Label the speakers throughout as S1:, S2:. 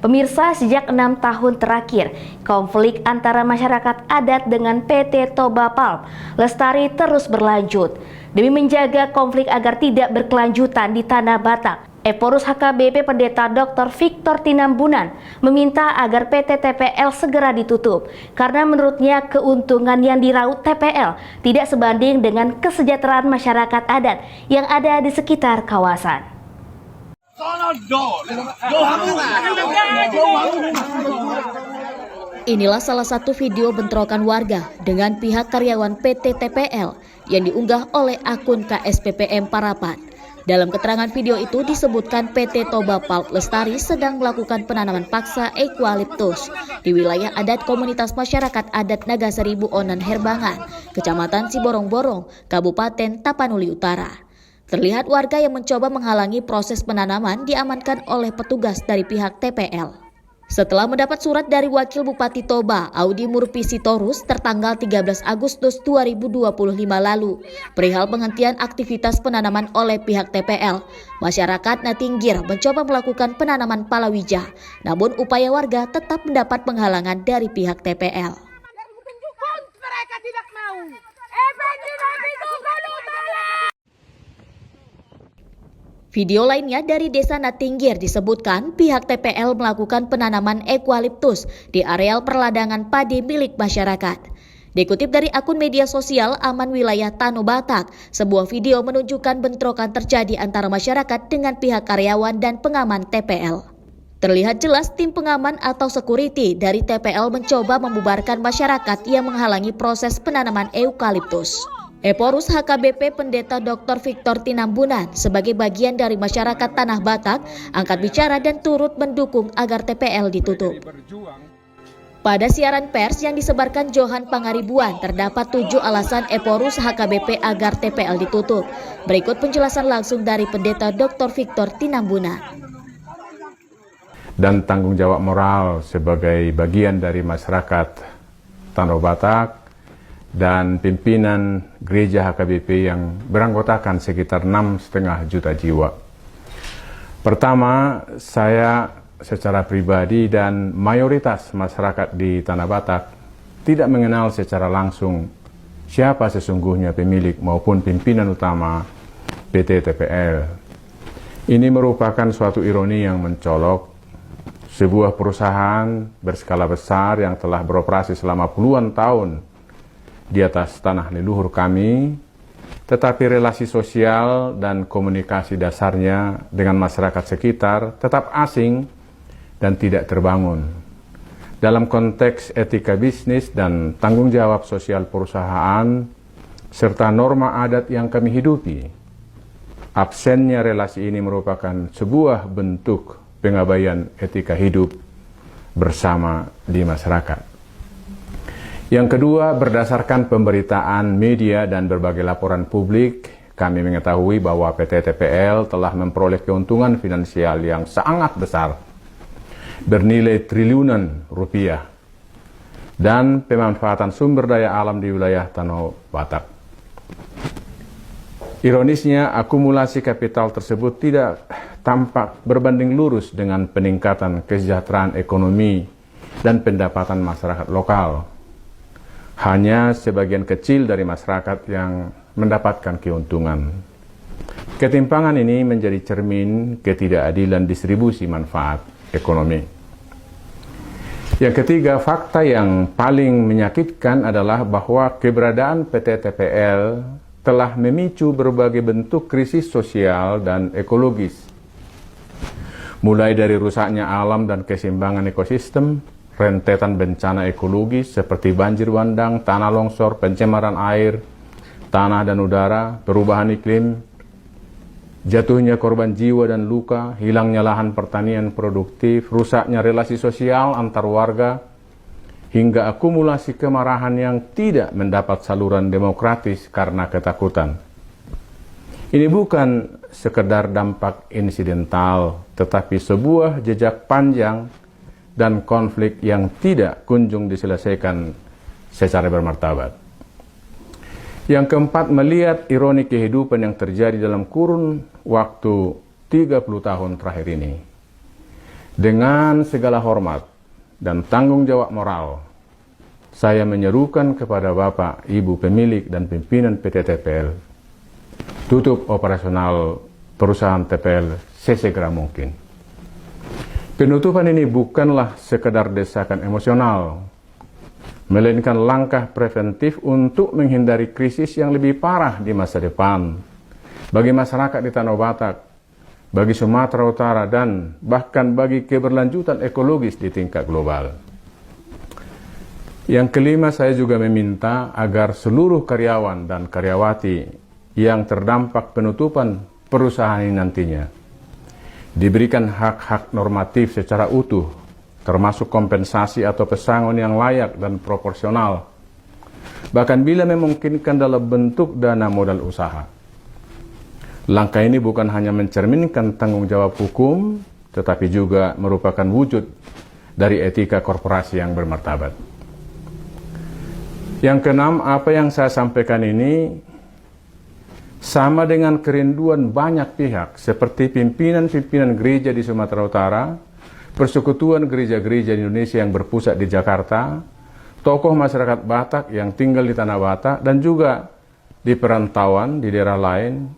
S1: Pemirsa, sejak 6 tahun terakhir, konflik antara masyarakat adat dengan PT Toba Palm Lestari terus berlanjut. Demi menjaga konflik agar tidak berkelanjutan di Tanah Batak, Eporus HKBP Pendeta Dr. Victor Tinambunan meminta agar PT TPL segera ditutup karena menurutnya keuntungan yang diraup TPL tidak sebanding dengan kesejahteraan masyarakat adat yang ada di sekitar kawasan. Inilah salah satu video bentrokan warga dengan pihak karyawan PT TPL yang diunggah oleh akun KSPPM Parapat. Dalam keterangan video itu disebutkan PT Toba Palm Lestari sedang melakukan penanaman paksa eukaliptus di wilayah adat komunitas masyarakat adat Nagasari Buonan Herbangan, Kecamatan Siborong-Borong, Kabupaten Tapanuli Utara. Terlihat warga yang mencoba menghalangi proses penanaman diamankan oleh petugas dari pihak TPL. Setelah mendapat surat dari Wakil Bupati Toba, Audi Murpisitorus tertanggal 13 Agustus 2025 lalu, perihal penghentian aktivitas penanaman oleh pihak TPL, masyarakat Natinggir mencoba melakukan penanaman palawija, namun upaya warga tetap mendapat penghalangan dari pihak TPL.
S2: Mereka tidak mau.
S1: Video lainnya dari Desa Natinggir disebutkan pihak TPL melakukan penanaman eukaliptus di areal perladangan padi milik masyarakat. Dikutip dari akun media sosial Aman Wilayah Tanah Batak, sebuah video menunjukkan bentrokan terjadi antara masyarakat dengan pihak karyawan dan pengaman TPL. Terlihat jelas tim pengaman atau security dari TPL mencoba membubarkan masyarakat yang menghalangi proses penanaman eukaliptus. Eporus HKBP Pendeta Dr. Victor Tinambunan sebagai bagian dari masyarakat Tanah Batak angkat bicara dan turut mendukung agar TPL ditutup. Pada siaran pers yang disebarkan Johan Pangaribuan terdapat 7 alasan Eporus HKBP agar TPL ditutup. Berikut penjelasan langsung dari Pendeta Dr. Victor Tinambunan.
S3: Dan tanggung jawab moral sebagai bagian dari masyarakat Tanah Batak dan pimpinan gereja HKBP yang beranggotakan sekitar 6,5 juta jiwa. Pertama, saya secara pribadi dan mayoritas masyarakat di Tanah Batak tidak mengenal secara langsung siapa sesungguhnya pemilik maupun pimpinan utama PT TPL. Ini merupakan suatu ironi yang mencolok. Sebuah perusahaan berskala besar yang telah beroperasi selama puluhan tahun di atas tanah leluhur kami, tetapi relasi sosial dan komunikasi dasarnya dengan masyarakat sekitar tetap asing dan tidak terbangun. Dalam konteks etika bisnis dan tanggung jawab sosial perusahaan, serta norma adat yang kami hidupi, absennya relasi ini merupakan sebuah bentuk pengabaian etika hidup bersama di masyarakat. Yang kedua, berdasarkan pemberitaan media dan berbagai laporan publik, kami mengetahui bahwa PT TPL telah memperoleh keuntungan finansial yang sangat besar, bernilai triliunan rupiah, dan pemanfaatan sumber daya alam di wilayah Tanah Batak. Ironisnya, akumulasi kapital tersebut tidak tampak berbanding lurus dengan peningkatan kesejahteraan ekonomi dan pendapatan masyarakat lokal. Hanya sebagian kecil dari masyarakat yang mendapatkan keuntungan. Ketimpangan ini menjadi cermin ketidakadilan distribusi manfaat ekonomi. Yang ketiga, fakta yang paling menyakitkan adalah bahwa keberadaan PT TPL telah memicu berbagai bentuk krisis sosial dan ekologis. Mulai dari rusaknya alam dan keseimbangan ekosistem, rentetan bencana ekologis seperti banjir bandang, tanah longsor, pencemaran air, tanah dan udara, perubahan iklim, jatuhnya korban jiwa dan luka, hilangnya lahan pertanian produktif, rusaknya relasi sosial antar warga, hingga akumulasi kemarahan yang tidak mendapat saluran demokratis karena ketakutan. Ini bukan sekedar dampak insidental, tetapi sebuah jejak panjang dan konflik yang tidak kunjung diselesaikan secara bermartabat. Yang keempat, melihat ironi kehidupan yang terjadi dalam kurun waktu 30 tahun terakhir ini. Dengan segala hormat dan tanggung jawab moral, saya menyerukan kepada Bapak, Ibu pemilik dan pimpinan PT TPL, tutup operasional perusahaan TPL sesegera mungkin. Penutupan ini bukanlah sekedar desakan emosional, melainkan langkah preventif untuk menghindari krisis yang lebih parah di masa depan bagi masyarakat di Tanah Batak, bagi Sumatera Utara, dan bahkan bagi keberlanjutan ekologis di tingkat global. Yang kelima, saya juga meminta agar seluruh karyawan dan karyawati yang terdampak penutupan perusahaan ini nantinya diberikan hak-hak normatif secara utuh, termasuk kompensasi atau pesangon yang layak dan proporsional, bahkan bila memungkinkan dalam bentuk dana modal usaha. Langkah ini bukan hanya mencerminkan tanggung jawab hukum, tetapi juga merupakan wujud dari etika korporasi yang bermartabat. Yang keenam, apa yang saya sampaikan ini sama dengan kerinduan banyak pihak, seperti pimpinan-pimpinan gereja di Sumatera Utara, persekutuan gereja-gereja di Indonesia yang berpusat di Jakarta, tokoh masyarakat Batak yang tinggal di Tanah Batak, dan juga di perantauan di daerah lain,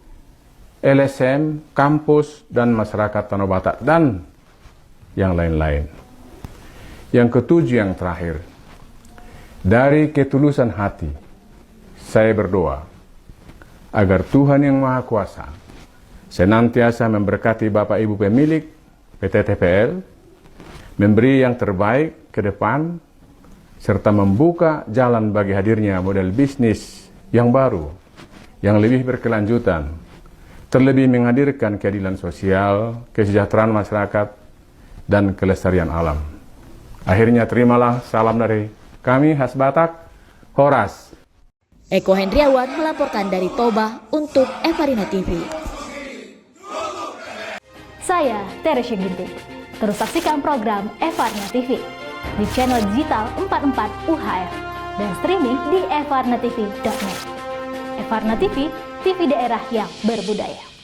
S3: LSM, kampus, dan masyarakat Tanah Batak, dan yang lain-lain. Yang ketujuh, yang terakhir, dari ketulusan hati, saya berdoa agar Tuhan Yang Maha Kuasa senantiasa memberkati Bapak Ibu pemilik PT TPL, memberi yang terbaik ke depan, serta membuka jalan bagi hadirnya model bisnis yang baru, yang lebih berkelanjutan, terlebih menghadirkan keadilan sosial, kesejahteraan masyarakat, dan kelestarian alam. Akhirnya terimalah salam dari kami khas Batak, Horas.
S1: Eko Hendriawan melaporkan dari Toba untuk Evarina TV.
S4: Saya Teresya Ginting. Terus saksikan program Evarina TV di channel digital 44 UHF dan streaming di evarnatv.net. Evarina TV, TV daerah yang berbudaya.